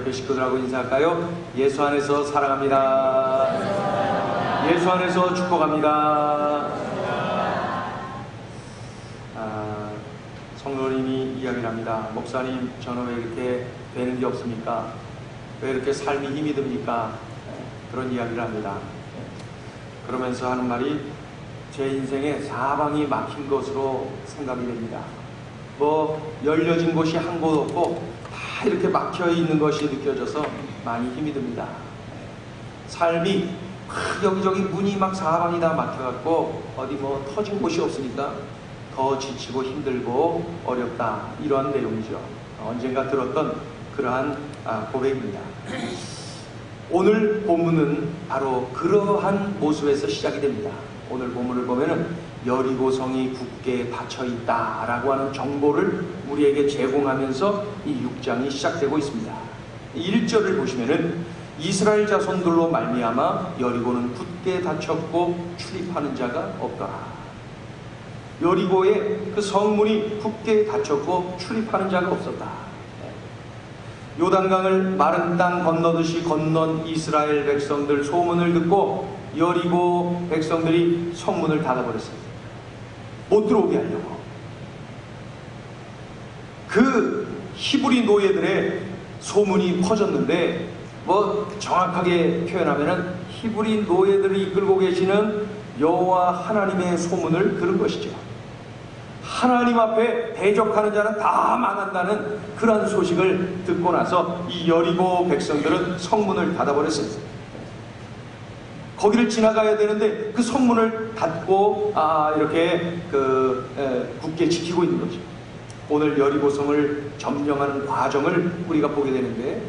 옆에 식구들하고 인사할까요? 예수 안에서 사랑합니다. 예수 안에서 축복합니다. 성도님이 이야기를 합니다. 목사님, 저는 왜 이렇게 되는 게 없습니까? 왜 이렇게 삶이 힘이 듭니까? 그런 이야기를 합니다. 그러면서 하는 말이, 제 인생에 사방이 막힌 것으로 생각이 됩니다. 뭐 열려진 곳이 한 곳 없고 다 이렇게 막혀 있는 것이 느껴져서 많이 힘이 듭니다. 삶이 여기저기 문이 막 사방이 다 막혀갖고 어디 뭐 터진 곳이 없으니까 더 지치고 힘들고 어렵다, 이러한 내용이죠. 언젠가 들었던 그러한 고백입니다. 오늘 본문은 바로 그러한 모습에서 시작이 됩니다. 오늘 본문을 보면은 여리고성이 굳게 닫혀있다 라고 하는 정보를 우리에게 제공하면서 이 6장이 시작되고 있습니다. 1절을 보시면은 이스라엘 자손들로 말미암아 여리고는 굳게 닫혔고 출입하는 자가 없더라. 여리고의 그 성문이 굳게 닫혔고 출입하는 자가 없었다. 요단강을 마른 땅 건너듯이 건넌 이스라엘 백성들 소문을 듣고 여리고 백성들이 성문을 닫아버렸습니다. 못 들어오게 하려고. 그 히브리 노예들의 소문이 퍼졌는데, 뭐 정확하게 표현하면은 히브리 노예들을 이끌고 계시는 여호와 하나님의 소문을 들은 것이죠. 하나님 앞에 대적하는 자는 다 망한다는 그런 소식을 듣고 나서 이 여리고 백성들은 성문을 닫아버렸습니다. 거기를 지나가야 되는데 그 성문을 닫고 이렇게 굳게 지키고 있는 거죠. 오늘 여리고성을 점령하는 과정을 우리가 보게 되는데,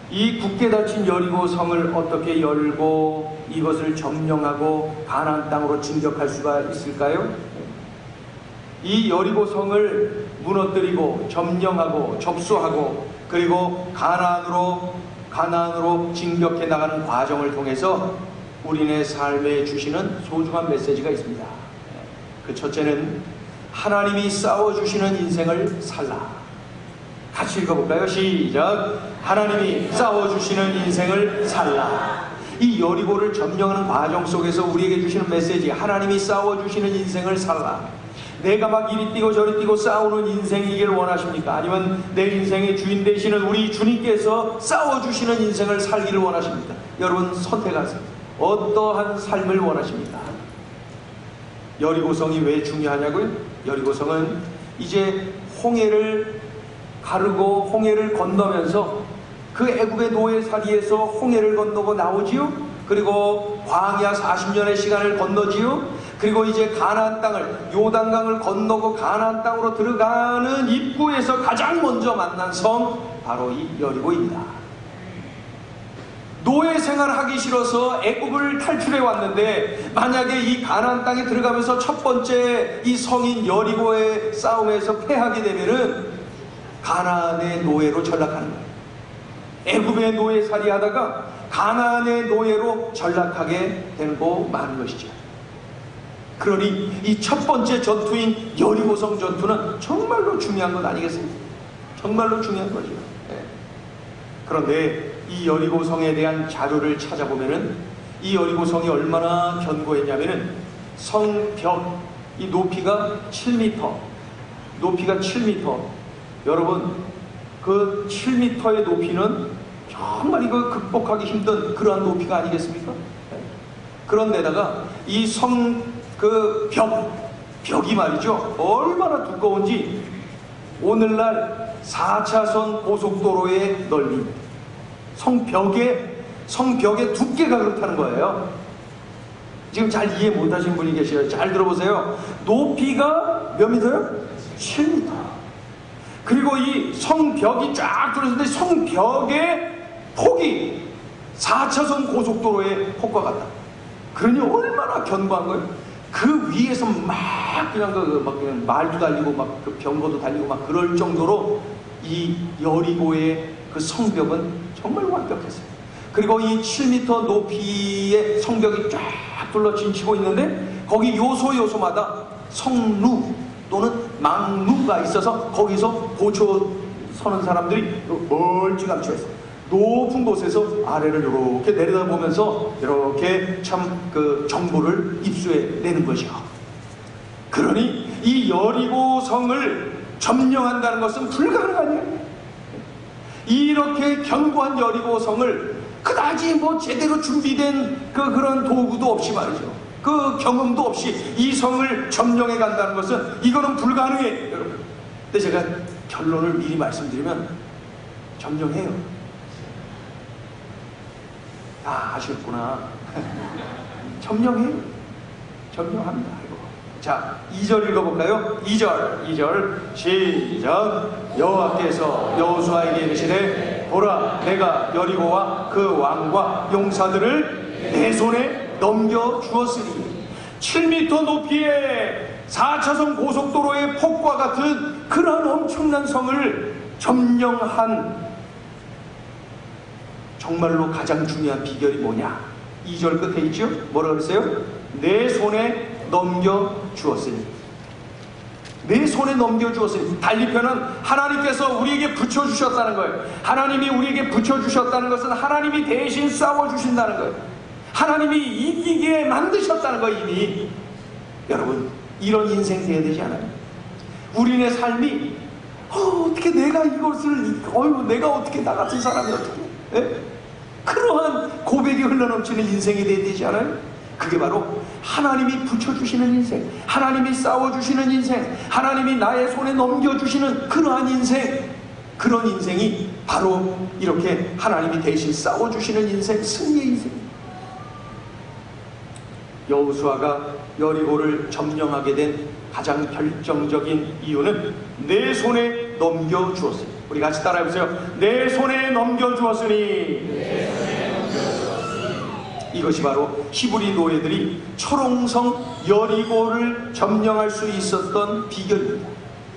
이 굳게 닫힌 여리고성을 어떻게 열고 이것을 점령하고 가나안 땅으로 진격할 수가 있을까요? 이 여리고성을 무너뜨리고 점령하고 접수하고 그리고 가나안으로 진격해 나가는 과정을 통해서 우리네 삶에 주시는 소중한 메시지가 있습니다. 그 첫째는 하나님이 싸워주시는 인생을 살라. 같이 읽어볼까요? 시작. 하나님이 싸워주시는 인생을 살라. 이 여리고를 점령하는 과정 속에서 우리에게 주시는 메시지, 하나님이 싸워주시는 인생을 살라. 내가 막 이리 뛰고 저리 뛰고 싸우는 인생이길 원하십니까? 아니면 내 인생의 주인 되시는 우리 주님께서 싸워주시는 인생을 살기를 원하십니까? 여러분 선택하세요. 어떠한 삶을 원하십니까? 여리고성이 왜 중요하냐고요? 여리고성은 이제 홍해를 가르고 홍해를 건너면서 그 애굽의 노예살이에서 홍해를 건너고 나오지요. 그리고 광야 40년의 시간을 건너지요. 그리고 이제 가나안 땅을, 요단강을 건너고 가나안 땅으로 들어가는 입구에서 가장 먼저 만난 성, 바로 이 여리고입니다. 노예 생활하기 싫어서 애굽을 탈출해 왔는데, 만약에 이 가나안 땅에 들어가면서 첫 번째 이 성인 여리고의 싸움에서 패하게 되면은 가나안의 노예로 전락하는 거예요. 애굽의 노예살이 하다가 가나안의 노예로 전락하게 되고 마는 것이죠. 그러니 이 첫 번째 전투인 여리고성 전투는 정말로 중요한 것 아니겠습니까? 정말로 중요한 거죠. 네. 그런데 이 여리고성에 대한 자료를 찾아보면은 이 여리고성이 얼마나 견고했냐면은 성벽, 이 높이가 7m, 높이가 7m. 여러분, 그 7m의 높이는 정말 이거 극복하기 힘든 그러한 높이가 아니겠습니까? 네. 그런데다가 이 벽이 말이죠, 얼마나 두꺼운지 오늘날 4차선 고속도로의 넓이, 성벽의 두께가 그렇다는 거예요. 지금 잘 이해 못하신 분이 계셔요. 잘 들어보세요. 높이가 몇 미터요? 7m. 그리고 이 성벽이 쫙 뚫어졌는데 성벽의 폭이 4차선 고속도로의 폭과 같다. 그러니 얼마나 견고한 거예요? 그 위에서 막 그냥 말도 달리고 막 그 병거도 달리고 막 그럴 정도로 이 여리고의 그 성벽은 정말 완벽했어요. 그리고 이 7m 높이의 성벽이 쫙 둘러진치고 있는데 거기 요소마다 성루 또는 망루가 있어서 거기서 서는 사람들이 멀찌감치해서 높은 곳에서 아래를 이렇게 내려다보면서 이렇게 참 그 정보를 입수해내는 것이요. 그러니 이 여리고 성을 점령한다는 것은 불가능하냐? 이렇게 견고한 여리고 성을 그다지 뭐 제대로 준비된 그런 도구도 없이 말이죠. 그 경험도 없이 이 성을 점령해 간다는 것은 이거는 불가능해, 여러분. 근데 제가 결론을 미리 말씀드리면 점령해요. 다 아셨구나. 점령해요. 점령합니다. 자, 2절 읽어볼까요? 2절 시작. 여호와께서 여호수아에게 이르시되 보라, 내가 여리고와 그 왕과 용사들을 내 손에 넘겨주었으니 7m 높이의 4차선 고속도로의 폭과 같은 그러한 엄청난 성을 점령한 정말로 가장 중요한 비결이 뭐냐? 2절 끝에 있죠? 뭐라 그랬어요? 내 손에 넘겨주었으니. 내 손에 넘겨주었으니. 달리편은 하나님께서 우리에게 붙여주셨다는 거예요. 하나님이 우리에게 붙여주셨다는 것은 하나님이 대신 싸워주신다는 거예요. 하나님이 이기게 만드셨다는 거예요, 이미. 여러분, 이런 인생 돼야 되지 않아요? 우리의 삶이 어떻게 내가 이것을 내가 어떻게 나 같은 사람이 어떻게 그러한 고백이 흘러넘치는 인생이 돼야 되지 않아요? 그게 바로 하나님이 붙여주시는 인생, 하나님이 싸워주시는 인생, 하나님이 나의 손에 넘겨주시는 그러한 인생, 그런 인생이 바로 이렇게 하나님이 대신 싸워주시는 인생, 승리의 인생. 여호수아가 여리고를 점령하게 된 가장 결정적인 이유는 내 손에 넘겨주었습니다. 우리 같이 따라해보세요. 내 손에 넘겨주었으니. 이것이 바로 히브리 노예들이 초롱성 여리고를 점령할 수 있었던 비결입니다.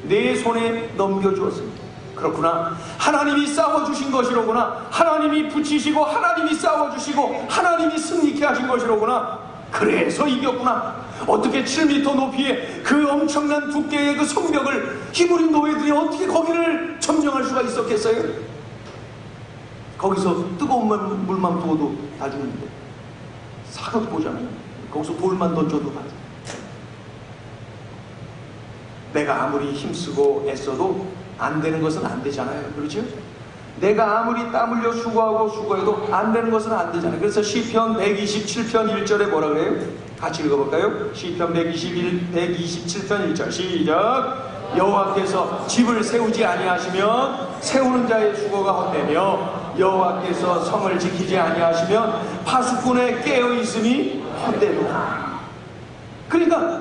내 손에 넘겨주었습니다. 그렇구나. 하나님이 싸워주신 것이로구나. 하나님이 붙이시고 하나님이 싸워주시고 하나님이 승리케 하신 것이로구나. 그래서 이겼구나. 어떻게 7m 높이의 그 엄청난 두께의 그 성벽을 히브리 노예들이 어떻게 거기를 점령할 수가 있었겠어요? 거기서 뜨거운 물만 부어도 다 죽는데 사극 보잖아요. 거기서 돌만 던져도 다 죽어요. 내가 아무리 힘쓰고 애써도 안 되는 것은 안 되잖아요. 그렇죠? 내가 아무리 땀 흘려 수고해도 안 되는 것은 안 되잖아요. 그래서 시편 127편 1절에 뭐라 그래요? 같이 읽어볼까요? 시편 127편 1절 시작. 여호와께서 집을 세우지 아니하시면 세우는 자의 수고가 헛되며 여호와께서 성을 지키지 아니하시면 파수꾼의 깨어있음이 헛되도다. 그러니까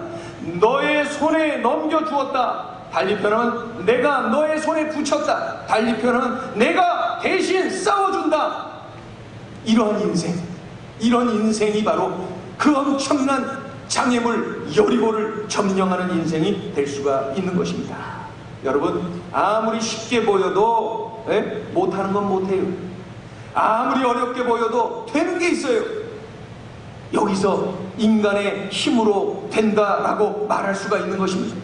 너의 손에 넘겨주었다. 달리편은 내가 너의 손에 붙였다. 달리편은 내가 대신 싸워준다. 이런 인생, 이런 인생이 바로 그 엄청난 장애물 여리고를 점령하는 인생이 될 수가 있는 것입니다. 여러분, 아무리 쉽게 보여도 못하는 건 못해요. 아무리 어렵게 보여도 되는 게 있어요. 여기서 인간의 힘으로 된다라고 말할 수가 있는 것입니다.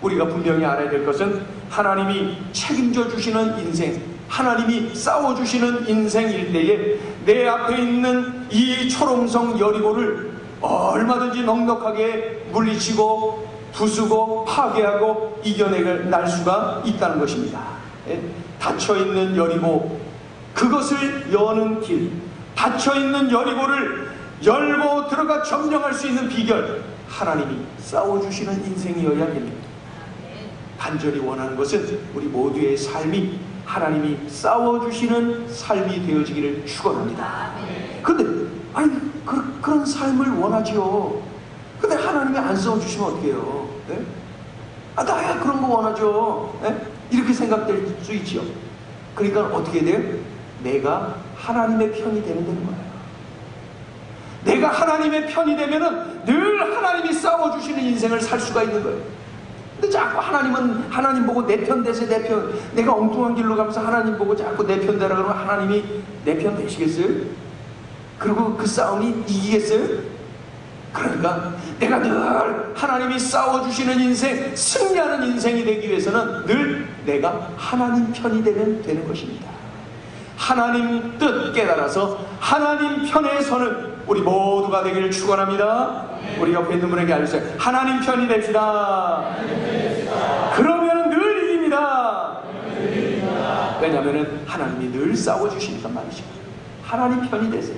우리가 분명히 알아야 될 것은 하나님이 책임져 주시는 인생, 하나님이 싸워주시는 인생일 때에 내 앞에 있는 이 초롱성 여리고를 얼마든지 넉넉하게 물리치고 부수고 파괴하고 이겨낼 수가 있다는 것입니다. 닫혀있는 여리고, 그것을 여는 길, 닫혀있는 여리고를 열고 들어가 점령할 수 있는 비결, 하나님이 싸워주시는 인생이어야 합니다. 간절히 원하는 것은 우리 모두의 삶이 하나님이 싸워주시는 삶이 되어지기를 축원합니다. 근데 그런 삶을 원하죠. 근데 하나님이 안 싸워주시면 어떡해요? 네? 나야 그런 거 원하죠. 네? 이렇게 생각될 수 있죠. 그러니까 어떻게 돼요? 내가 하나님의 편이 되는 거예요. 내가 하나님의 편이 되면은 늘 하나님이 싸워주시는 인생을 살 수가 있는 거예요. 근데 자꾸 하나님 보고 내 편 되세요, 내 편. 내가 엉뚱한 길로 가면서 하나님 보고 자꾸 내 편 되라 그러면 하나님이 내 편 되시겠어요? 그리고 그 싸움이 이기겠어요? 그러니까 내가 늘 하나님이 싸워주시는 인생, 승리하는 인생이 되기 위해서는 늘 내가 하나님 편이 되는 것입니다. 하나님 뜻 깨달아서 하나님 편에 서는 우리 모두가 되기를 축원합니다. 우리 옆에 있는 분에게 알려주세요. 하나님 편이 됩시다. 그러면 늘 이깁니다. 왜냐하면 하나님이 늘 싸워주시니까 말이죠. 하나님 편이 되세요.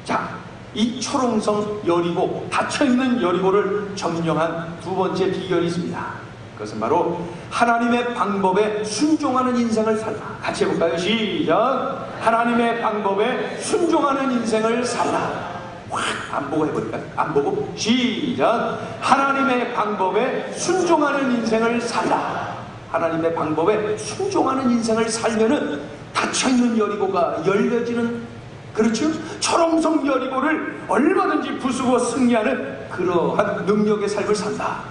자, 이 초롱성 여리고, 닫혀있는 여리고를 점령한 두 번째 비결이 있습니다. 그것은 바로 하나님의 방법에 순종하는 인생을 살라. 같이 해볼까요? 시작. 하나님의 방법에 순종하는 인생을 살라. 확 안 보고 해볼까요? 안 보고 시작. 하나님의 방법에 순종하는 인생을 살라. 하나님의 방법에 순종하는 인생을 살면은 닫혀있는 여리고가 열려지는, 그렇죠? 초롱성 여리고를 얼마든지 부수고 승리하는 그러한 능력의 삶을 산다.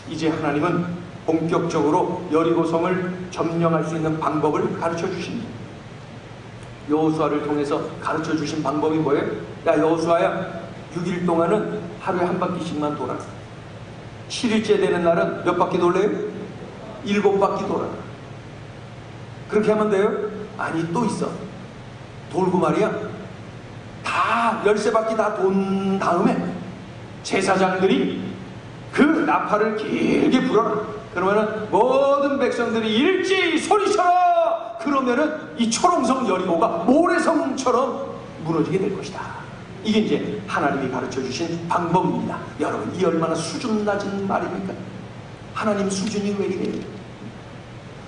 이제 하나님은 본격적으로 여리고성을 점령할 수 있는 방법을 가르쳐 주십니다. 여호수아를 통해서 가르쳐 주신 방법이 뭐예요? 야, 여호수아야, 6일 동안은 하루에 한 바퀴씩만 돌아. 7일째 되는 날은 몇 바퀴 돌래요? 7바퀴 돌아. 그렇게 하면 돼요? 아니, 또 있어. 돌고 말이야, 다 13바퀴 다 돈 다음에 제사장들이 그 나팔을 길게 불어라. 그러면은 모든 백성들이 일제히 소리쳐라. 그러면은 이 초롱성 여리고가 모래성처럼 무너지게 될 것이다. 이게 이제 하나님이 가르쳐 주신 방법입니다. 여러분, 이 얼마나 수준 낮은 말입니까? 하나님 수준이 왜 이래요?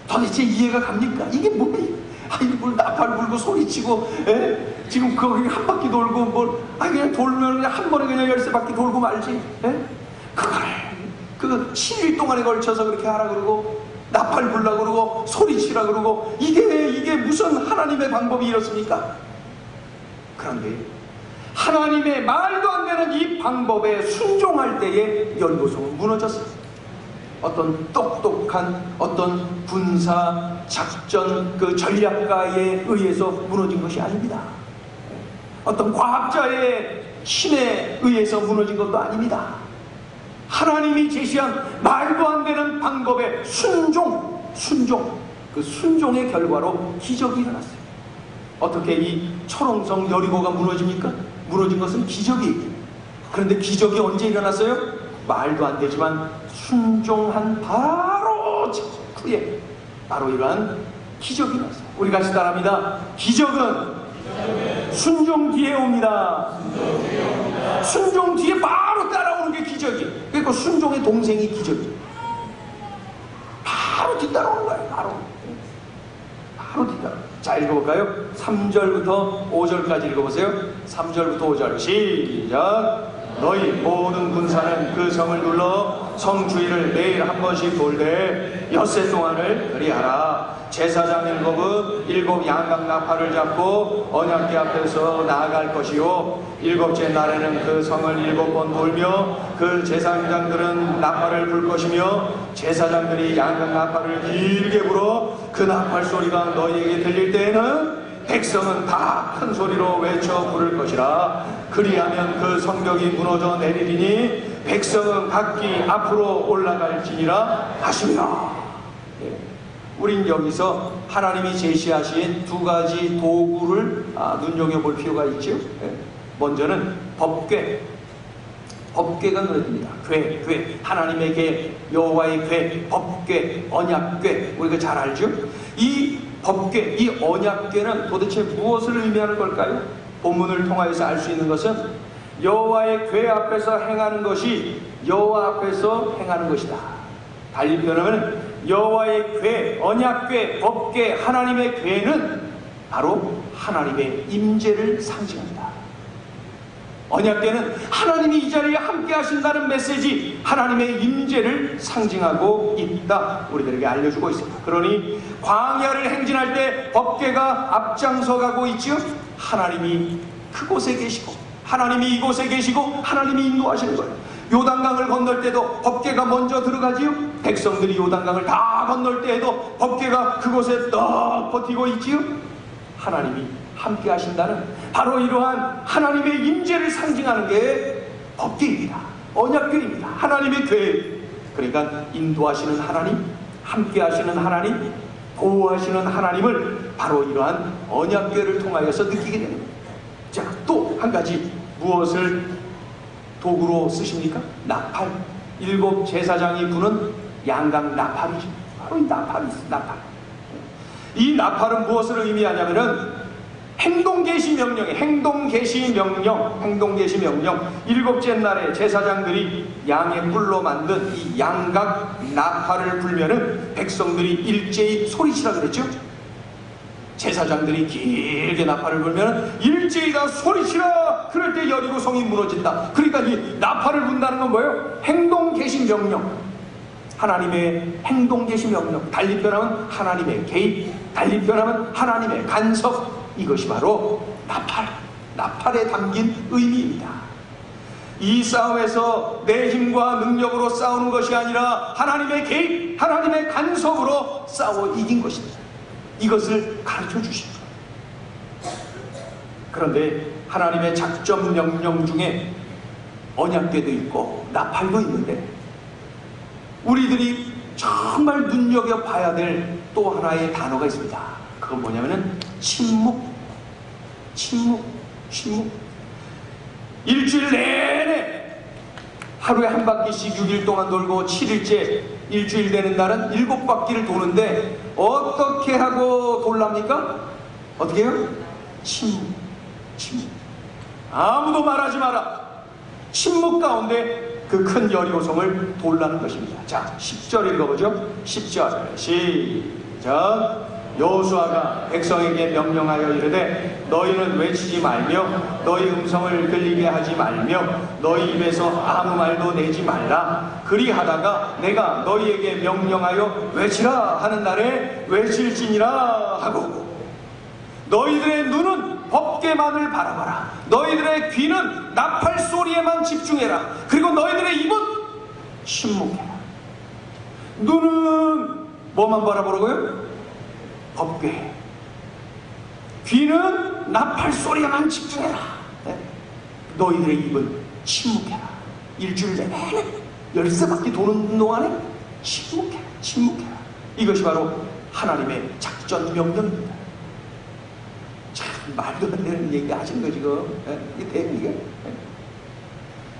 도대체 이해가 갑니까? 이게 뭐예요? 아니, 뭘 나팔 불고 소리치고, 지금 거기 한 바퀴 돌고, 그냥 돌면 그냥 한 번에 그냥 13바퀴 돌고 말지, 그걸, 7일 동안에 걸쳐서 그렇게 하라 그러고, 나팔 불라 그러고, 소리치라 그러고, 이게 무슨 하나님의 방법이 이렇습니까? 그런데, 하나님의 말도 안 되는 이 방법에 순종할 때에 여리고성은 무너졌어요. 어떤 똑똑한 어떤 군사 작전 그 전략가에 의해서 무너진 것이 아닙니다. 어떤 과학자의 힘에 의해서 무너진 것도 아닙니다. 하나님이 제시한 말도 안 되는 방법에 순종, 그 순종의 결과로 기적이 일어났어요. 어떻게 이 초롱성 여리고가 무너집니까? 무너진 것은 기적이에요. 그런데 기적이 언제 일어났어요? 말도 안 되지만 순종한 바로 직후에 바로 이러한 기적이 일어났어요. 우리 같이 따라합니다. 기적은 순종 뒤에 옵니다. 순종 뒤에 바로 따라오는 게 기적이에요. 그러니까 순종의 동생이 기적이에요. 바로 뒤따라오는 거예요. 바로 뒤따라. 자, 읽어볼까요? 3절부터 5절까지 읽어보세요. 3절부터 5절 시작. 너희 모든 군사는 그 성을 둘러 성 주위를 매일 한 번씩 돌되 엿새 동안을 그리하라. 제사장 7은 양각 나팔을 잡고 언약궤 앞에서 나아갈 것이요, 7째 날에는 그 성을 7번 돌며 그 제사장들은 나팔을 불 것이며 제사장들이 양각 나팔을 길게 불어 그 나팔 소리가 너희에게 들릴 때에는 백성은 다 큰 소리로 외쳐 부를 것이라. 그리하면 그 성벽이 무너져 내리리니 백성은 각기 앞으로 올라갈지니라 하십니다. 우린 여기서 하나님이 제시하신 두 가지 도구를 눈여겨볼 필요가 있죠. 먼저는 법궤. 법궤가 눈에 띕니다. 궤, 하나님의 궤, 여호와의 궤, 법궤, 언약궤, 우리가 잘 알죠? 이 법궤, 이 언약궤는 도대체 무엇을 의미하는 걸까요? 본문을 통하여서 알 수 있는 것은 여호와의 궤 앞에서 행하는 것이 여호와 앞에서 행하는 것이다. 달리 표현하면 여호와의 궤, 언약궤, 법궤, 하나님의 궤는 바로 하나님의 임재를 상징합니다. 언약궤는 하나님이 이 자리에 함께 하신다는 메시지, 하나님의 임재를 상징하고 있다, 우리들에게 알려주고 있습니다. 그러니 광야를 행진할 때 법궤가 앞장서 가고 있죠. 하나님이 그곳에 계시고 하나님이 이곳에 계시고 하나님이 인도하시는 거예요. 요단강을 건널 때도 법궤가 먼저 들어가지요. 백성들이 요단강을 다 건널 때에도 법궤가 그곳에 딱 버티고 있지요. 하나님이 함께 하신다는 바로 이러한 하나님의 임재를 상징하는 게 법궤입니다. 언약궤입니다. 하나님의 궤. 그러니까 인도하시는 하나님, 함께 하시는 하나님, 보호하시는 하나님을 바로 이러한 언약궤를 통하여서 느끼게 되는 거예요. 자, 또 한 가지 무엇을 도구로 쓰십니까? 나팔. 7 제사장이 부는 양각 나팔이죠. 바로 이 나팔이 있어요. 나팔. 이 나팔은 무엇을 의미하냐면은 행동계시 명령에 행동계시 명령 7째 날에 제사장들이 양의 뿔로 만든 이 양각 나팔을 불면은 백성들이 일제히 소리치라 그랬죠. 제사장들이 길게 나팔을 불면은 일제히 다 소리치라. 그럴 때 여리고성이 무너진다. 그러니까 이 나팔을 분다는 건 뭐예요? 행동계시 명령. 하나님의 행동계시 명령. 달리 표현하면 하나님의 개입, 달리 표현하면 하나님의 간섭. 이것이 바로 나팔에 담긴 의미입니다. 이 싸움에서 내 힘과 능력으로 싸우는 것이 아니라 하나님의 개입, 하나님의 간섭으로 싸워 이긴 것입니다. 이것을 가르쳐 주십니다. 그런데 하나님의 작전 명령 중에 언약궤도 있고 나팔도 있는데 우리들이 정말 눈여겨봐야 될 또 하나의 단어가 있습니다. 그건 뭐냐면은 침묵. 일주일 내내 하루에 한 바퀴씩 6일 동안 돌고 7일째 일주일 되는 날은 7바퀴를 도는데 어떻게 하고 돌랍니까? 어떻게 해요? 침묵. 아무도 말하지 마라. 침묵 가운데 그 큰 여리고성을 돌라는 것입니다. 자, 10절 읽어보죠. 10절 시작. 여호수아가 백성에게 명령하여 이르되 너희는 외치지 말며 너희 음성을 들리게 하지 말며 너희 입에서 아무 말도 내지 말라. 그리하다가 내가 너희에게 명령하여 외치라 하는 날에 외칠지니라 하고 너희들의 눈은 법궤만을 바라봐라. 너희들의 귀는 나팔 소리에만 집중해라. 그리고 너희들의 입은 침묵해라. 눈은 뭐만 바라보라고요? 법궤. 귀는 나팔 소리에만 집중해라. 네? 너희들의 입은 침묵해라. 일주일 내내 13바퀴 도는 동안에 침묵해라. 이것이 바로 하나님의 작전 명령입니다. 참 말도 안 되는 얘기 하시는 거 지금. 이게 됩니까?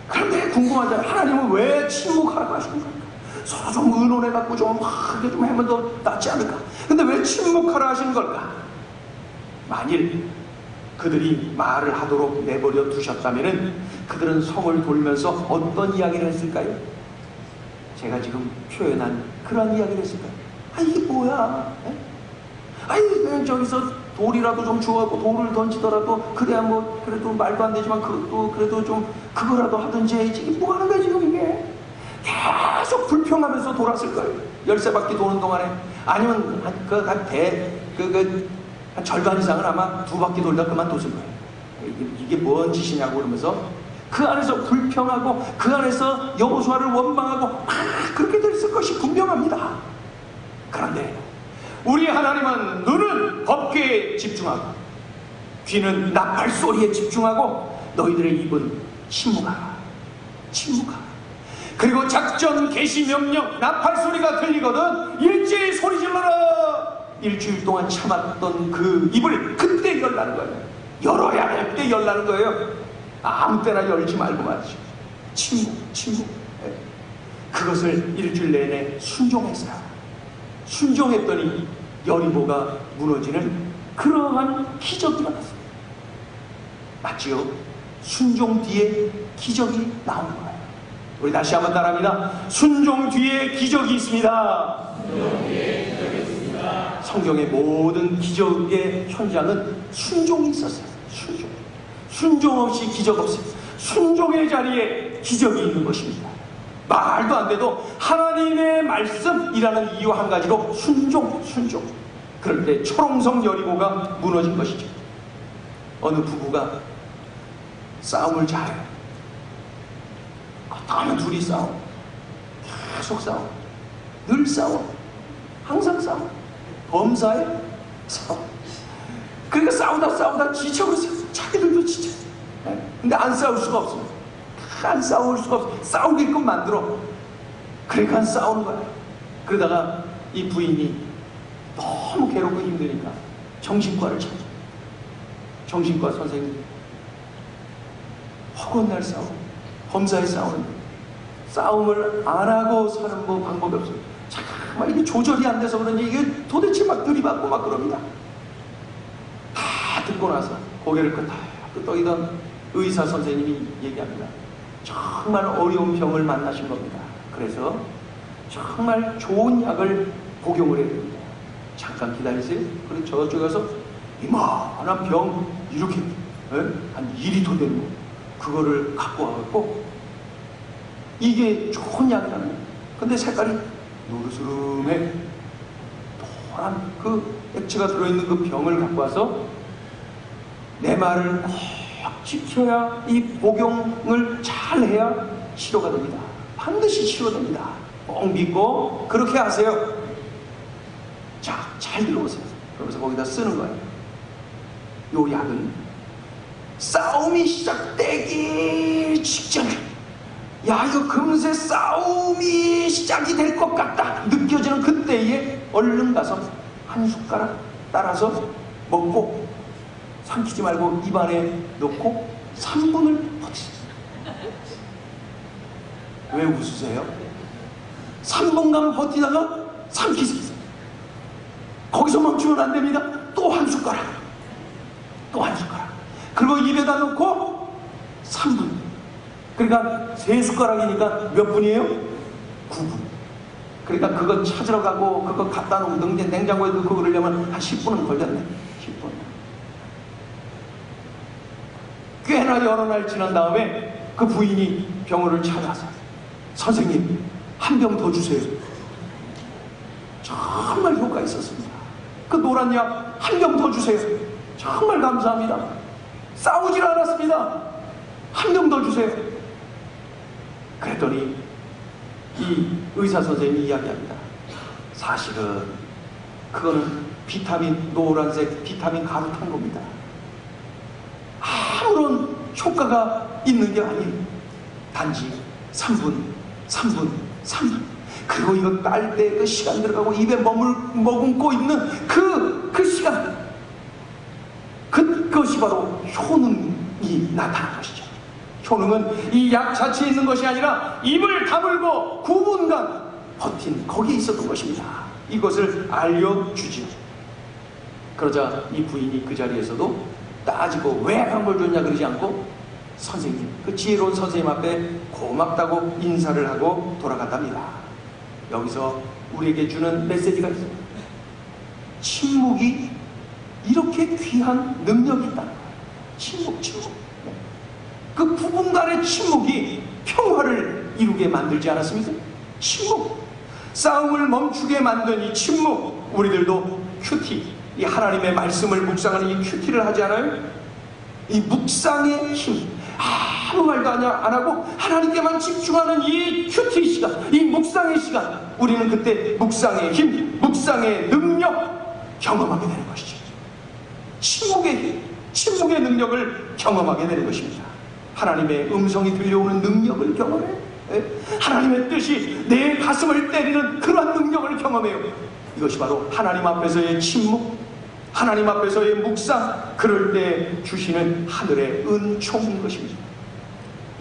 그런데 궁금하잖아요. 하나님은 왜 침묵하라고 하시는 겁니까? 서로 좀 의논해갖고 좀 하게 좀 하면 더 낫지 않을까? 근데 왜 침묵하라 하시는 걸까? 만일 그들이 말을 하도록 내버려 두셨다면은 그들은 성을 돌면서 어떤 이야기를 했을까요? 제가 지금 표현한 그런 이야기를 했을까요? 아, 이게 뭐야? 아니, 그냥 저기서 돌이라도 좀 주워갖고 돌을 던지더라도 그래야 뭐 그래도 말도 안 되지만 그래도 좀 그거라도 하든지 해야지. 이게 뭐 하는 거야 지금 이게? 계속 불평하면서 돌았을 거예요. 13바퀴 도는 동안에. 아니면 한 절반 이상은 아마 2바퀴 돌다 그만뒀을 거예요. 이게 뭔 짓이냐고 그러면서 그 안에서 불평하고 그 안에서 여호수아를 원망하고 그렇게 됐을 것이 분명합니다. 그런데 우리 하나님은 눈은 법궤에 집중하고 귀는 나팔 소리에 집중하고 너희들의 입은 침묵하라. 그리고 작전 개시 명령 나팔 소리가 들리거든 일제히 소리 질러라. 일주일 동안 참았던 그 입을 그때 열라는 거예요. 열어야 할 때 열라는 거예요. 아무 때나 열지 말고 말이죠. 침묵. 그것을 일주일 내내 순종했어요. 순종했더니 여리고가 무너지는 그러한 기적이 나왔어요. 맞지요? 순종 뒤에 기적이 나온 거예요. 우리 다시 한번 따라합니다. 순종 뒤에 기적이 있습니다. 성경의 모든 기적의 현장은 순종이 있었어요. 순종 없이 기적 없어요. 순종의 자리에 기적이 있는 것입니다. 말도 안 돼도 하나님의 말씀이라는 이유 한 가지로 순종. 그럴 때 초롱성 여리고가 무너진 것이죠. 어느 부부가 싸움을 잘해요. 어떤 둘이 싸워. 계속 싸워. 늘 싸워. 항상 싸워. 범사에 싸워. 그러니까 싸우다 지쳐버렸어요. 자기들도 지쳤어요. 근데 안 싸울 수가 없어요. 안 싸울 수가 없어. 싸우게끔 만들어. 그러니까 싸우는 거야. 그러다가 이 부인이 너무 괴롭고 힘드니까 정신과를 찾아. 정신과 선생님, 허구한 날 싸움, 범사에 싸우는, 싸움을 안 하고 사는 뭐 방법이 없어요. 잠깐만 이게 조절이 안 돼서 그런지 이게 도대체 막 들이받고 막 그럽니다. 다 듣고 나서 고개를 끄덕이던 의사 선생님이 얘기합니다. 정말 어려운 병을 만나신 겁니다. 그래서 정말 좋은 약을 복용을 해야 됩니다. 잠깐 기다리세요. 그리고 저쪽에 가서 이만한 병 이렇게 한 2리터 되는 거 그거를 갖고 와갖고 이게 좋은 약이라는 거예요. 근데 색깔이 노르스름해 노란 그 액체가 들어있는 그 병을 갖고 와서 내 말을 꼭 지켜야 이 복용을 잘 해야 치료가 됩니다. 반드시 치료됩니다. 꼭 믿고 그렇게 하세요. 자, 잘 들어보세요. 그러면서 거기다 쓰는 거예요. 요 약은 싸움이 시작되기 직전에, 야 이거 금세 싸움이 시작이 될 것 같다 느껴지는 그때에 얼른 가서 한 숟가락 따라서 먹고 삼키지 말고 입안에 넣고 3분을 버티세요. 왜 웃으세요? 3분간 버티다가 삼키세요. 거기서 멈추면 안 됩니다. 또 한 숟가락, 또 한 숟가락, 그리고 입에다 넣고 3분. 그러니까 3숟가락이니까 몇 분이에요? 9분. 그러니까 그거 찾으러 가고 그거 갖다 놓은 게 냉장고에 넣고 그러려면 한 10분은 걸렸네. 10분. 꽤나 여러 날 지난 다음에 그 부인이 병원을 찾아서 선생님 한 병 더 주세요. 정말 효과 있었습니다. 그 노란 약 한 병 더 주세요. 정말 감사합니다. 싸우질 않았습니다. 한 병 더 주세요. 그랬더니 이 의사 선생님이 이야기합니다. 사실은 그거는 비타민, 노란색 비타민 가루 탄 겁니다. 아무런 효과가 있는 게 아니에요. 단지 3분. 그리고 이거 딸 때 그 시간 들어가고 입에 머금고 있는 그 시간, 그것이 바로 효능이 나타난 것이죠. 효능은 이 약 자체에 있는 것이 아니라 입을 다물고 9분간 버틴 거기에 있었던 것입니다. 이것을 알려주지요. 그러자 이 부인이 그 자리에서도 따지고 왜 한 걸 줬냐 그러지 않고 선생님, 그 지혜로운 선생님 앞에 고맙다고 인사를 하고 돌아갔답니다. 여기서 우리에게 주는 메시지가 있습니다. 침묵이 이렇게 귀한 능력이 있다는 거예요. 침묵. 그 부분간의 침묵이 평화를 이루게 만들지 않았습니까? 침묵. 싸움을 멈추게 만든 이 침묵. 우리들도 큐티, 이 하나님의 말씀을 묵상하는 이 큐티를 하지 않아요? 이 묵상의 힘, 아무 말도 안 하고 하나님께만 집중하는 이 큐티 시간, 이 묵상의 시간, 우리는 그때 묵상의 힘, 묵상의 능력 경험하게 되는 것이죠. 침묵의 힘, 침묵의 능력을 경험하게 되는 것입니다. 하나님의 음성이 들려오는 능력을 경험해요. 하나님의 뜻이 내 가슴을 때리는 그러한 능력을 경험해요. 이것이 바로 하나님 앞에서의 침묵, 하나님 앞에서의 묵상, 그럴 때 주시는 하늘의 은총인 것입니다.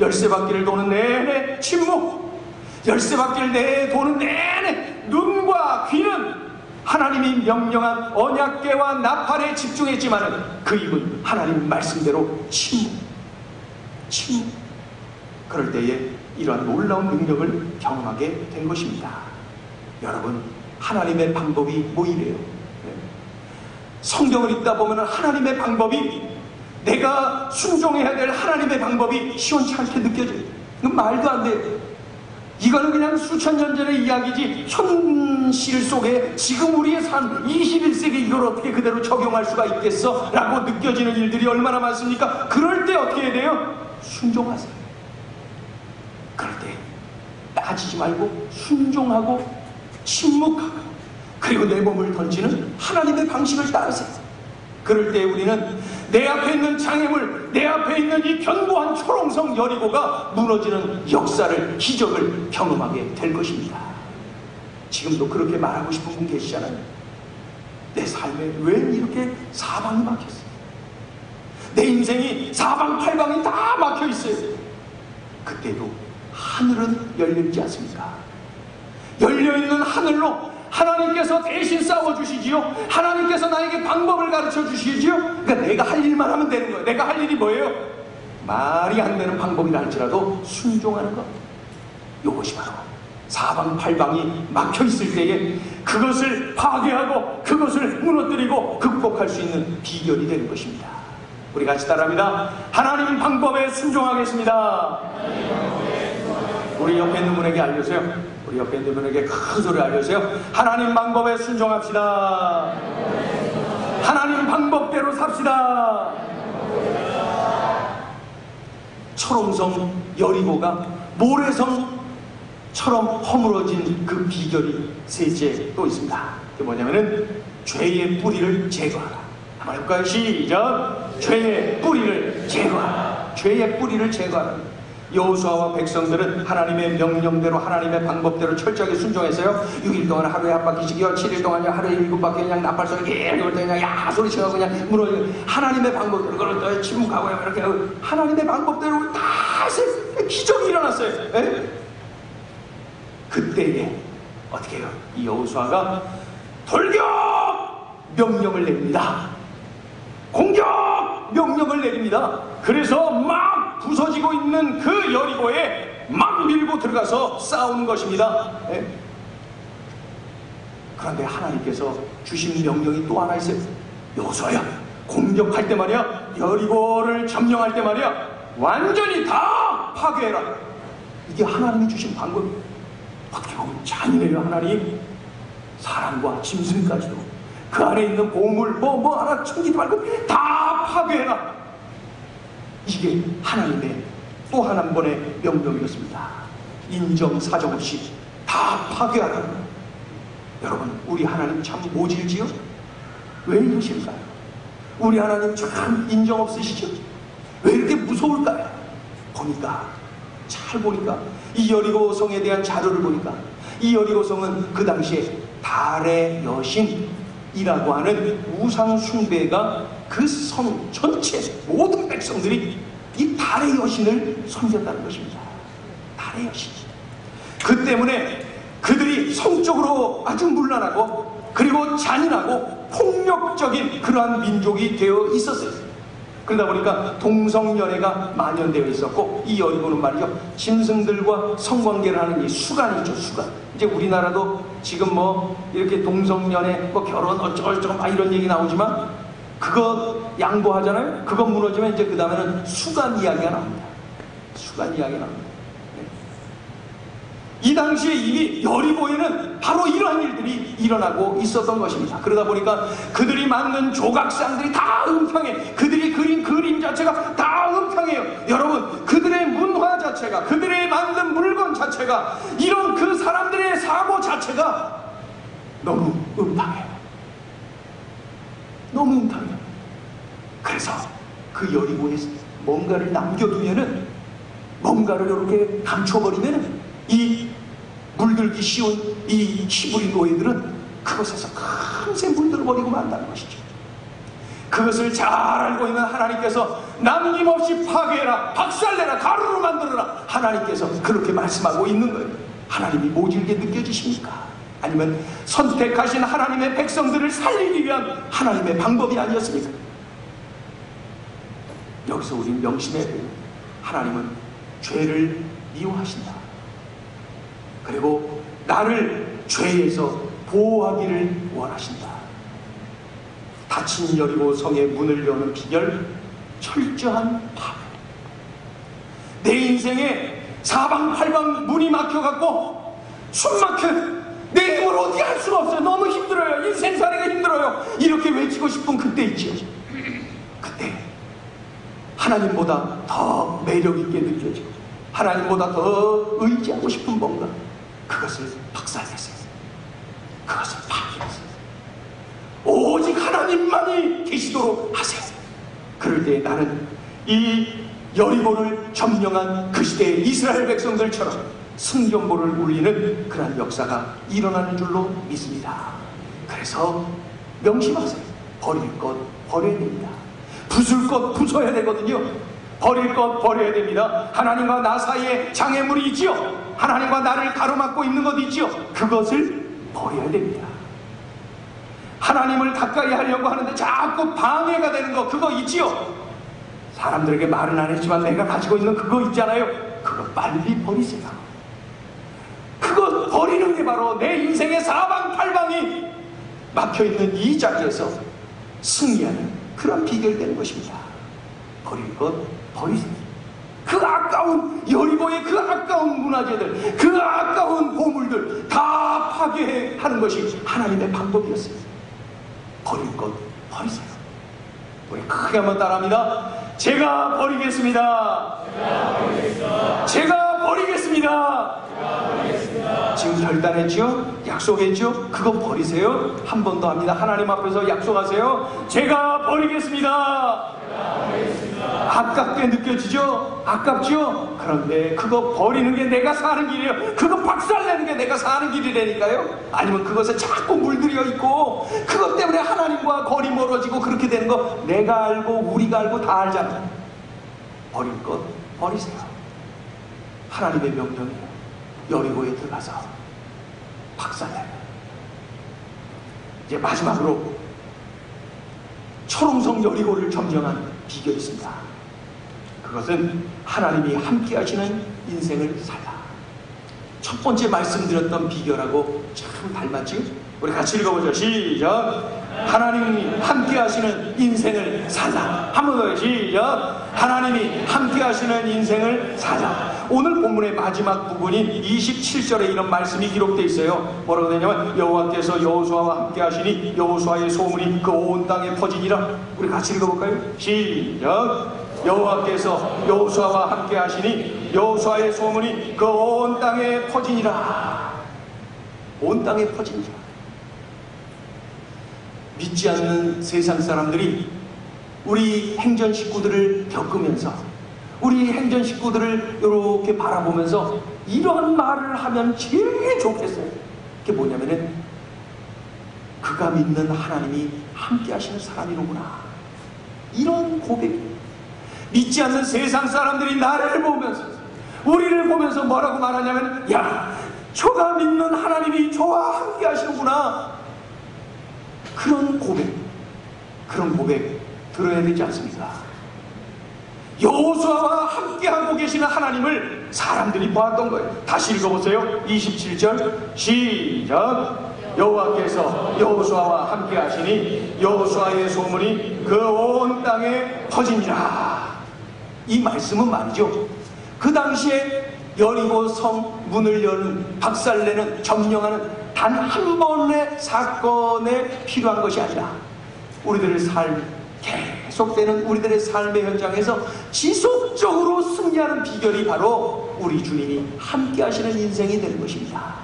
열쇠바퀴를 도는 내내 침묵, 열쇠바퀴를 도는 내내 눈과 귀는 하나님이 명령한 언약궤와 나팔에 집중했지만 그 입은 하나님 말씀대로 침묵. 그럴 때에 이러한 놀라운 능력을 경험하게 된 것입니다. 여러분, 하나님의 방법이 뭐 이래요? 성경을 읽다 보면 하나님의 방법이, 내가 순종해야 될 하나님의 방법이 시원치 않게 느껴져요. 이건 말도 안 돼요. 이거는 그냥 수천 년 전의 이야기지 현실 속에 지금 우리의 삶 21세기 이걸 어떻게 그대로 적용할 수가 있겠어? 라고 느껴지는 일들이 얼마나 많습니까? 그럴 때 어떻게 해야 돼요? 순종하세요. 그럴 때 따지지 말고 순종하고 침묵하고 그리고 내 몸을 던지는 하나님의 방식을 따르세요. 그럴 때 우리는 내 앞에 있는 장애물, 내 앞에 있는 이 견고한 초롱성 여리고가 무너지는 역사를, 기적을 경험하게 될 것입니다. 지금도 그렇게 말하고 싶은 분 계시잖아요. 내 삶에 왜 이렇게 사방이 막혔어요? 내 인생이 사방팔방이 다 막혀있어요. 그때도 하늘은 열려있지 않습니까? 열려있는 하늘로 하나님께서 대신 싸워주시지요. 하나님께서 나에게 방법을 가르쳐 주시지요. 그러니까 내가 할 일만 하면 되는 거예요. 내가 할 일이 뭐예요? 말이 안 되는 방법이라 할지라도 순종하는 것. 이것이 바로 사방팔방이 막혀있을 때에 그것을 파괴하고 그것을 무너뜨리고 극복할 수 있는 비결이 되는 것입니다. 우리 같이 따라합니다. 하나님 방법에 순종하겠습니다. 우리 옆에 있는 분에게 알려주세요. 우리 옆에 있는 분에게 큰 소리 알려주세요. 하나님 방법에 순종합시다. 하나님 방법대로 삽시다. 철옹성 여리고가 모래성처럼 허물어진 그 비결이 셋째 또 있습니다. 그게 뭐냐면은 죄의 뿌리를 제거하라. 한번 해볼까요? 시작! 죄의 뿌리를 제거하라. 죄의 뿌리를 제거하라. 여호수아와 백성들은 하나님의 명령대로 하나님의 방법대로 철저하게 순종했어요. 6일 동안 하루에 한 바퀴씩이요, 7일 동안 하루에 7바퀴 그냥 나팔소리 이럴 때 그냥 야 소리치고 그냥 무너지고 하나님의 방법대로 그걸 침묵하고 이렇게 하나님의 방법대로 다 기적이 일어났어요. 에? 그때에 어떻게 해요? 이 여호수아가 돌격 명령을 냅니다. 공격 명령을 내립니다. 그래서 막 부서지고 있는 그 여리고에 막 밀고 들어가서 싸우는 것입니다. 네? 그런데 하나님께서 주신 명령이 또 하나 있어요. 여호수아야, 공격할 때 말이야, 여리고를 점령할 때 말이야, 완전히 다 파괴해라. 이게 하나님이 주신 방법. 어떻게 보면 잔인해요. 하나님 사람과 짐승까지도 그 안에 있는 보물 뭐 하나 챙기지 말고 다 파괴해라. 이게 하나님의 또 한 번의 명령이었습니다. 인정 사정 없이 다 파괴하라. 여러분, 우리 하나님 참 모질지요? 왜 이러실까요? 우리 하나님 참 인정 없으시죠? 왜 이렇게 무서울까요? 잘 보니까 이 여리고 성에 대한 자료를 보니까 이 여리고 성은 그 당시에 달의 여신이라고 하는 우상 숭배가 그 성 전체 모든 백성들이 이 달의 여신을 섬겼다는 것입니다. 달의 여신. 그 때문에 그들이 성적으로 아주 문란하고 그리고 잔인하고 폭력적인 그러한 민족이 되어 있었어요. 그러다 보니까 동성연애가 만연되어 있었고, 이 여리고는 말이죠, 짐승들과 성관계를 하는 이 수간이죠, 수간. 이제 우리나라도 지금 뭐 이렇게 동성연애, 뭐 결혼 어쩌고저쩌고 막 이런 얘기 나오지만 그거 양보하잖아요. 그거 무너지면 이제 그 다음에는 수간 이야기가 나옵니다. 수간 이야기가 나옵니다. 이 당시에 이미 여리고에는 바로 이러한 일들이 일어나고 있었던 것입니다. 그러다 보니까 그들이 만든 조각상들이 다 음탕해. 그들이 그린 그림 자체가 다 음탕해요. 여러분, 그들의 문화 자체가, 그들의 만든 물건 자체가, 이런 그 사람들의 사고 자체가 너무 음탕해요. 너무 음탕해요. 그래서 그 여리고에 뭔가를 남겨두면은, 뭔가를 이렇게 감춰버리면은 이 물들기 쉬운 이 히브리 노예들은 그것에서 금세 물들어버리고 만다는 것이죠. 그것을 잘 알고 있는 하나님께서 남김없이 파괴해라, 박살내라, 가루로 만들어라, 하나님께서 그렇게 말씀하고 있는 거예요. 하나님이 모질게 느껴지십니까? 아니면 선택하신 하나님의 백성들을 살리기 위한 하나님의 방법이 아니었습니까? 여기서 우리는 명심해야 돼요. 하나님은 죄를 미워하신다. 그리고 나를 죄에서 보호하기를 원하신다. 닫힌 여리고 성의 문을 여는 비결, 철저한 파괴. 내 인생에 사방팔방 문이 막혀갖고 숨 막혀. 내 힘으로 어떻게 할 수가 없어요. 너무 힘들어요. 인생살이가 힘들어요. 이렇게 외치고 싶은 그때 있지요. 그때 하나님보다 더 매력있게 느껴지고 하나님보다 더 의지하고 싶은 뭔가, 그것을 박살냈어요. 그것을 파괴했어요. 오직 하나님만이 계시도록 하세요. 그럴 때 나는 이 여리고를 점령한 그 시대의 이스라엘 백성들처럼 승전보를 울리는 그런 역사가 일어나는 줄로 믿습니다. 그래서 명심하세요. 버릴 것 버려야 됩니다. 부술 것 부숴야 되거든요. 버릴 것 버려야 됩니다. 하나님과 나 사이에 장애물이 있지요. 하나님과 나를 가로막고 있는 것 있지요. 그것을 버려야 됩니다. 하나님을 가까이 하려고 하는데 자꾸 방해가 되는 거 그거 있지요. 사람들에게 말은 안 했지만 내가 가지고 있는 그거 있잖아요. 그거 빨리 버리세요. 그거 버리는 게 바로 내 인생의 사방팔방이 막혀있는 이 자리에서 승리하는 그런 비결이 되는 것입니다. 버릴 것 버리세요. 그 아까운 여리고의 그 아까운 문화재들, 그 아까운 보물들 다 파괴하는 것이 하나님의 방법이었어요. 버릴 것 버리세요. 우리 크게 한번 따라합니다. 제가 버리겠습니다. 제가 버리겠습니다. 지금 결단했죠? 약속했죠? 그거 버리세요. 한 번 더 합니다. 하나님 앞에서 약속하세요. 제가 버리겠습니다. 아깝게 느껴지죠? 아깝죠? 그런데 그거 버리는 게 내가 사는 길이에요. 그거 박살내는 게 내가 사는 길이라니까요. 아니면 그것에 자꾸 물들여 있고 그것 때문에 하나님과 거리 멀어지고 그렇게 되는 거 내가 알고 우리가 알고 다 알잖아요. 버릴 것 버리세요. 하나님의 명령이에요. 여리고에 들어가서 박살내요. 이제 마지막으로 초롱성 여리고를 점령한 비결이 있습니다. 그것은 하나님이 함께 하시는 인생을 살다. 첫 번째 말씀드렸던 비결하고 참 닮았지요? 우리 같이 읽어보죠. 시작. 하나님이 함께 하시는 인생을 살다. 한 번 더 시작. 하나님이 함께 하시는 인생을 살다. 오늘 본문의 마지막 부분인 27절에 이런 말씀이 기록되어 있어요. 뭐라고 되냐면 여호와께서 여호수아와 함께 하시니 여호수아의 소문이 그 온 땅에 퍼지니라. 우리 같이 읽어볼까요? 시작. 여호와께서 여호수아와 함께 하시니 여호수아의 소문이 그 온 땅에 퍼지니라. 온 땅에 퍼지니라. 믿지 않는 세상 사람들이 우리 행전 식구들을 겪으면서 우리 행전 식구들을 이렇게 바라보면서 이런 말을 하면 제일 좋겠어요. 그게 뭐냐면은 그가 믿는 하나님이 함께 하시는 사람이로구나. 이런 고백이 믿지 않는 세상 사람들이 나를 보면서 우리를 보면서 뭐라고 말하냐면 야, 저가 믿는 하나님이 저와 함께 하시는구나. 그런 고백 들어야 되지 않습니까? 여호수아와 함께하고 계시는 하나님을 사람들이 보았던 거예요. 다시 읽어보세요. 27절 시작. 여호와께서 여호수아와 함께 하시니 여호수아의 소문이 그 온 땅에 퍼지니라. 이 말씀은 말이죠, 그 당시에 여리고 성 문을 여는 박살내는 점령하는 단 한 번의 사건에 필요한 것이 아니라 우리들의 삶, 계속되는 우리들의 삶의 현장에서 지속적으로 승리하는 비결이 바로 우리 주님이 함께 하시는 인생이 되는 것입니다.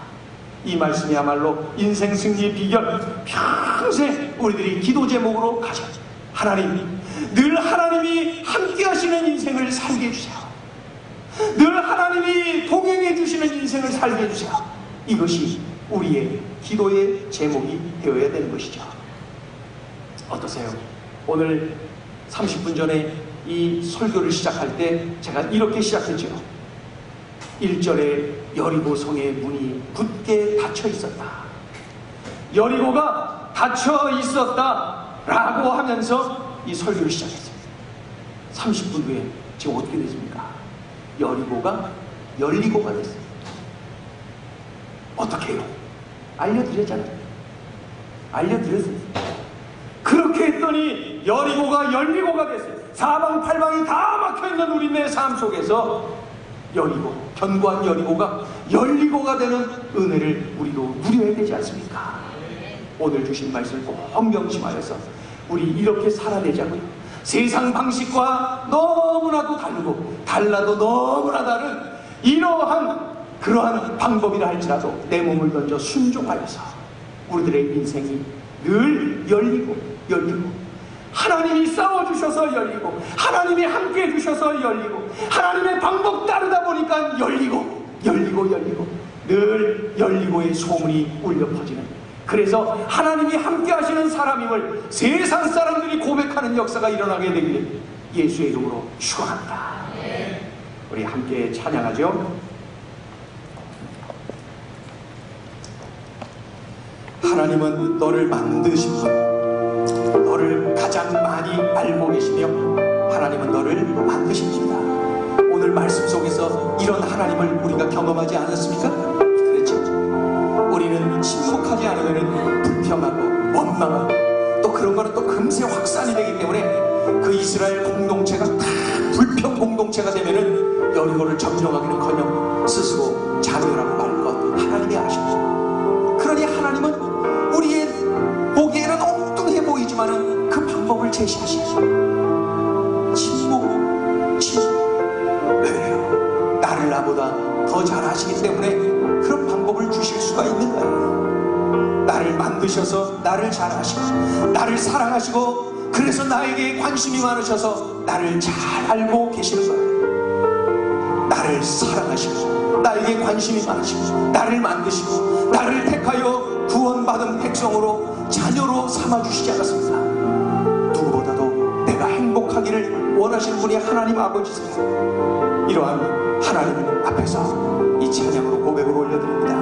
이 말씀이야말로 인생 승리의 비결, 평생 우리들이 기도 제목으로 가져야죠. 하나님, 늘 하나님이 함께 하시는 인생을 살게 해주세요. 늘 하나님이 동행해 주시는 인생을 살게 해주세요. 이것이 우리의 기도의 제목이 되어야 되는 것이죠. 어떠세요? 오늘 30분 전에 이 설교를 시작할 때 제가 이렇게 시작했죠. 1절에 여리고 성의 문이 굳게 닫혀 있었다. 여리고가 닫혀 있었다 라고 하면서 이 설교를 시작했어요. 30분 후에 지금 어떻게 됐습니까? 여리고가 열리고가 됐어요. 어떻게 해요? 알려드렸잖아요. 알려드렸어요. 그렇게 했더니 여리고가 열리고가 됐어요. 사방팔방이 다 막혀있는 우리네 삶 속에서 여리고, 견고한 여리고가 열리고가 되는 은혜를 우리도 누려야 되지 않습니까? 오늘 주신 말씀을 꼭 명심하여서 우리 이렇게 살아내자고요. 세상 방식과 너무나도 다르고 달라도 너무나 다른 그러한 방법이라 할지라도 내 몸을 던져 순종하여서 우리들의 인생이 늘 열리고 하나님이 싸워주셔서 열리고 하나님이 함께 해주셔서 열리고 하나님의 방법 따르다 보니까 열리고 열리고 늘 열리고의 소문이 울려 퍼지는, 그래서 하나님이 함께 하시는 사람임을 세상 사람들이 고백하는 역사가 일어나게 되기를 예수의 이름으로 축원합니다. 우리 함께 찬양하죠. 하나님은 너를 만드신 분, 너를 가장 많이 알고 계시며 하나님은 너를 만드신 분이다. 오늘 말씀 속에서 이런 하나님을 우리가 경험하지 않았습니까? 그렇죠. 우리는 침묵하지 않으면 불평하고 원망하고, 또 그런 거는 또 금세 확산이 되기 때문에 그 이스라엘 공동체가 다 불평 공동체가 되면은 여리고를 점령하기는커녕 스스로 자멸하고 말 것 하나님이 아십니다. 그러니 하나님은 우리의 보기에는 엉뚱해 보이지만은 그 방법을 제시하시죠. 침묵. 왜요? 나를 나보다 더 잘 아시기 때문에 그런 방법을 주실 수가 있는 거예요. 나를 만드셔서 나를 잘 아시고, 나를 사랑하시고, 그래서 나에게 관심이 많으셔서 나를 잘 알고 계시는 거예요. 나를 사랑하시고, 나에게 관심이 많으시고, 나를 만드시고, 나를 택하여 구원받은 백성으로, 자녀로 삼아주시지 않았습니까? 누구보다도 내가 행복하기를 원하시는 분이 하나님 아버지세요. 이러한 하나님 앞에서 이 찬양으로 고백을 올려드립니다.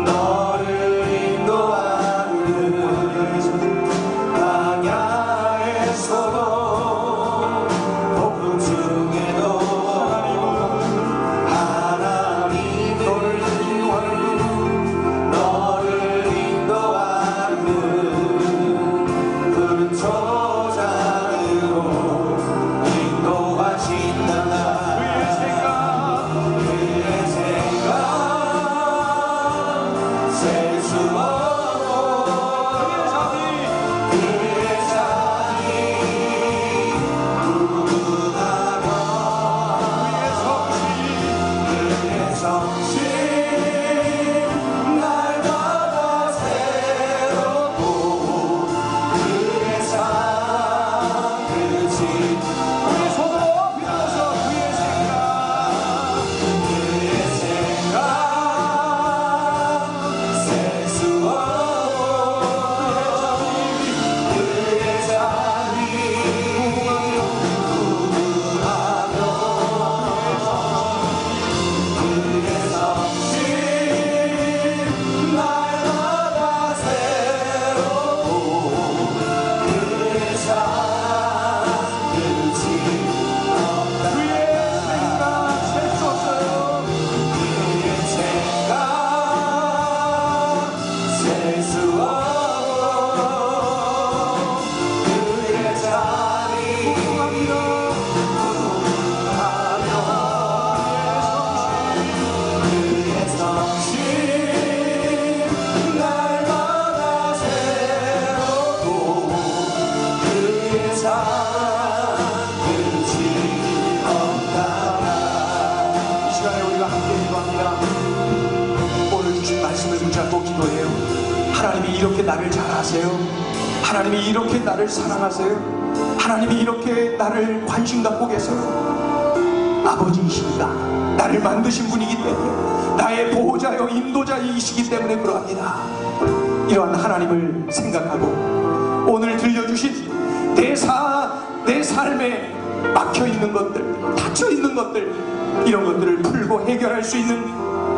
너를 인도하는 이 시간에 우리가 함께 기도합니다. 오늘 주신 말씀을 붙잡고 기도해요. 하나님이 이렇게 나를 잘 아세요. 하나님이 이렇게 나를 사랑하세요. 하나님이 이렇게 나를 관심 갖고 계세요. 아버지이십니다. 나를 만드신 분이기 때문에, 나의 보호자요 인도자이시기 때문에 그러합니다. 이러한 하나님을 생각하고 오늘 들려주신 내 삶에 막혀있는 것들, 닫혀있는 것들, 이런 것들을 풀고 해결할 수 있는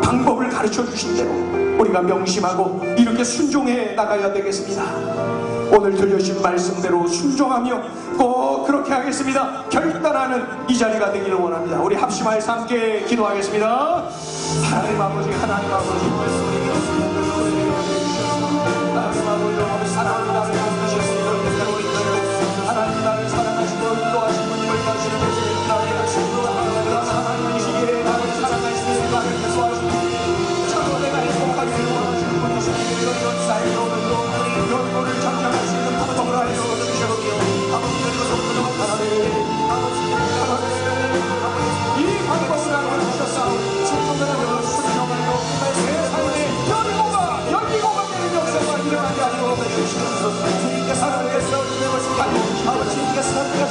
방법을 가르쳐 주신 대로 우리가 명심하고 이렇게 순종해 나가야 되겠습니다. 오늘 들려주신 말씀대로 순종하며 꼭 그렇게 하겠습니다. 결단하는 이 자리가 되기를 원합니다. 우리 합심하여서 함께 기도하겠습니다. 하나님 아버지, 하나님 아버지, 하나님 아버지, 사랑하는 나를 만드셨으니 하나님 나를 사랑하시고 인도하신 분임을 다시 하나님 이 시기에 나를 사랑하시니 나를 인도하시니 참으로 내가 행복하게 원하시는 분이시니 이런 삶이 오늘도 열고를 장량할 수 있는 방법을 알려주시옵소서. 이 방법을 알려주셨사오니 충분한 순종하며 내 삶에 열리고가 되는 역사가 일어나게 하여 주시옵소서. 주님께 사랑해서 아버지께 사랑해서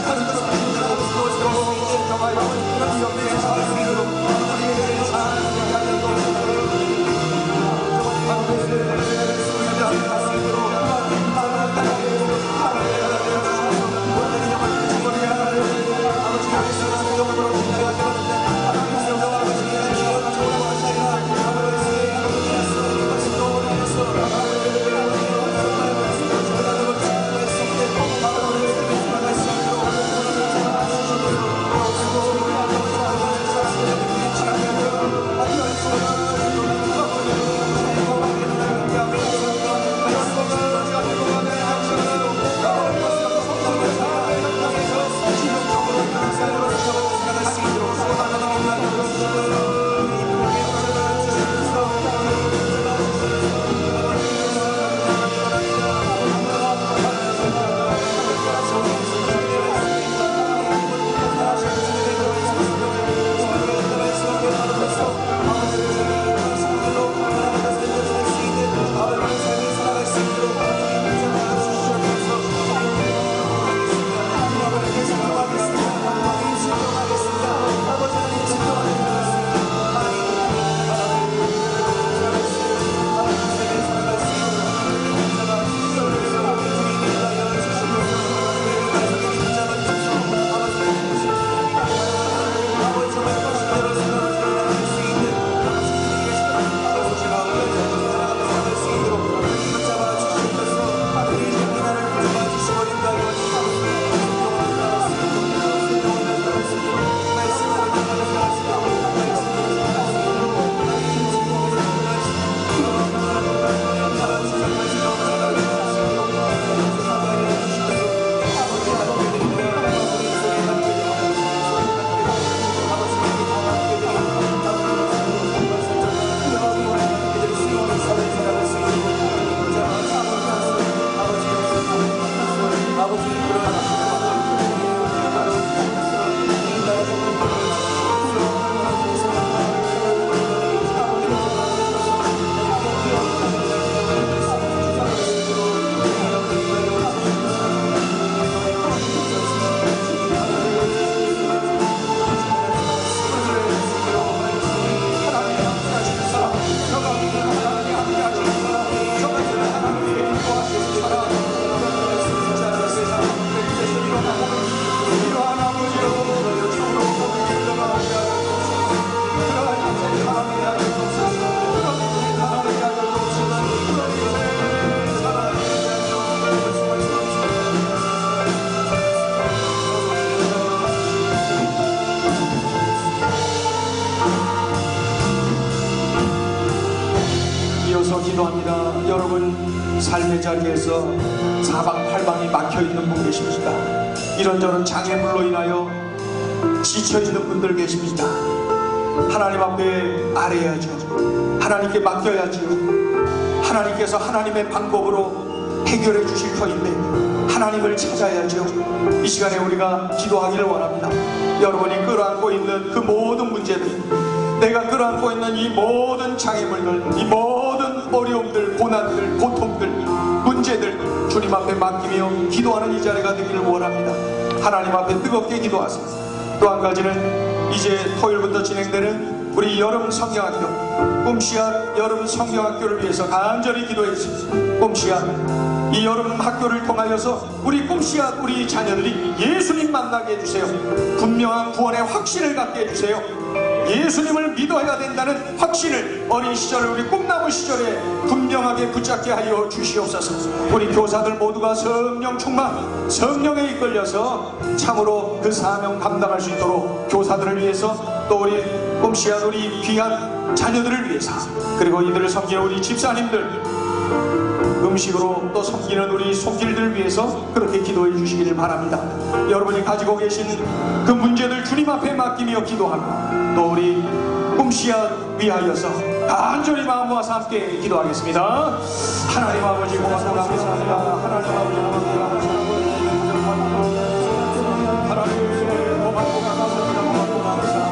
기도합니다. 여러분 삶의 자리에서 사방팔방이 막혀있는 분 계십니다. 이런저런 장애물로 인하여 지쳐있는 분들 계십니다. 하나님 앞에 아뢰야죠. 하나님께 맡겨야죠. 하나님께서 하나님의 방법으로 해결해 주실 터인데 하나님을 찾아야죠. 이 시간에 우리가 기도하기를 원합니다. 여러분이 끌어안고 있는 그 모든 문제들, 내가 끌어안고 있는 이 모든 장애물들, 이 모든 어려움들, 고난들, 고통들, 문제들 주님 앞에 맡기며 기도하는 이 자리가 되기를 원합니다. 하나님 앞에 뜨겁게 기도하세요. 또 한 가지는 이제 토요일부터 진행되는 우리 여름 성경학교, 꿈씨앗 여름 성경학교를 위해서 간절히 기도해 주십시오. 꿈씨앗 이 여름 학교를 통하여서 우리 꿈씨앗 우리 자녀들이 예수님 만나게 해주세요. 분명한 구원의 확신을 갖게 해주세요. 예수님을 믿어야 된다는 확신을 어린 시절 우리 꿈나무 시절에 분명하게 붙잡게 하여 주시옵소서. 우리 교사들 모두가 성령 충만, 성령에 이끌려서 참으로 그 사명 감당할 수 있도록 교사들을 위해서 또 우리 꿈씨앗 우리 귀한 자녀들을 위해서 그리고 이들을 섬기는 우리 집사님들 음식으로 또 섬기는 우리 손길들을 위해서 그렇게 기도해 주시기를 바랍니다. 여러분이 가지고 계신 그 문제들 주님 앞에 맡기며 기도하고 또 우리 꿈씨앗 위하여서 간절히 마음 모아서 함께 기도하겠습니다. 하나님 아버지 고맙고 감사합니다. 하나님 아버지 고맙고 감사합니다. 하나님 고맙고 감사합니다. 고맙고 감사합니다.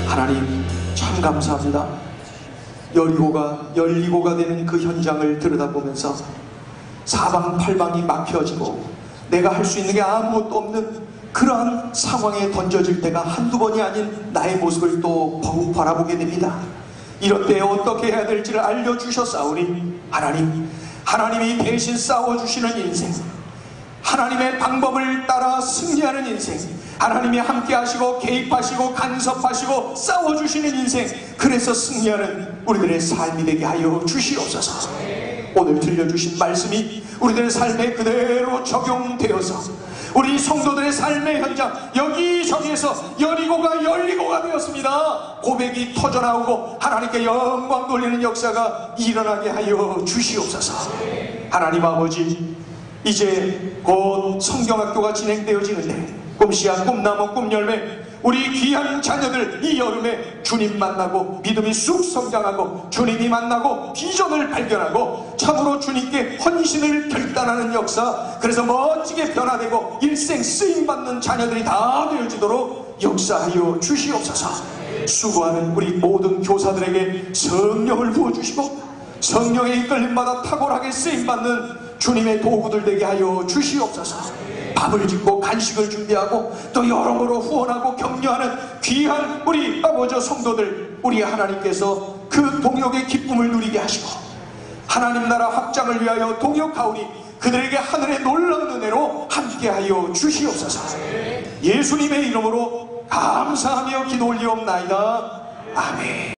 하나님 참 감사합니다. 열리고가 되는 그 현장을 들여다보면서 사방팔방이 막혀지고 내가 할 수 있는 게 아무것도 없는 그러한 상황에 던져질 때가 한두 번이 아닌 나의 모습을 또 바라보게 됩니다. 이럴 때 어떻게 해야 될지를 알려주셨사오니 하나님이 대신 싸워주시는 인생, 하나님의 방법을 따라 승리하는 인생, 하나님이 함께 하시고 개입하시고 간섭하시고 싸워주시는 인생, 그래서 승리하는 우리들의 삶이 되게 하여 주시옵소서. 오늘 들려주신 말씀이 우리들의 삶에 그대로 적용되어서 우리 성도들의 삶의 현장 여기저기에서 여리고가 열리고가 되었습니다. 고백이 터져나오고 하나님께 영광 돌리는 역사가 일어나게 하여 주시옵소서. 하나님 아버지, 이제 곧 성경학교가 진행되어지는데 꿈씨앗, 꿈나무, 꿈열매 우리 귀한 자녀들 이 여름에 주님 만나고 믿음이 쑥 성장하고 주님이 만나고 비전을 발견하고 참으로 주님께 헌신을 결단하는 역사, 그래서 멋지게 변화되고 일생 쓰임받는 자녀들이 다 되어지도록 역사하여 주시옵소서. 수고하는 우리 모든 교사들에게 성령을 부어주시고 성령의 이끌림받아 탁월하게 쓰임받는 주님의 도구들 되게 하여 주시옵소서. 밥을 짓고 간식을 준비하고 또 여러모로 후원하고 격려하는 귀한 우리 아버지 성도들, 우리 하나님께서 그 동역의 기쁨을 누리게 하시고 하나님 나라 확장을 위하여 동역하오니 그들에게 하늘의 놀라운 은혜로 함께하여 주시옵소서. 예수님의 이름으로 감사하며 기도 올리옵나이다. 아멘.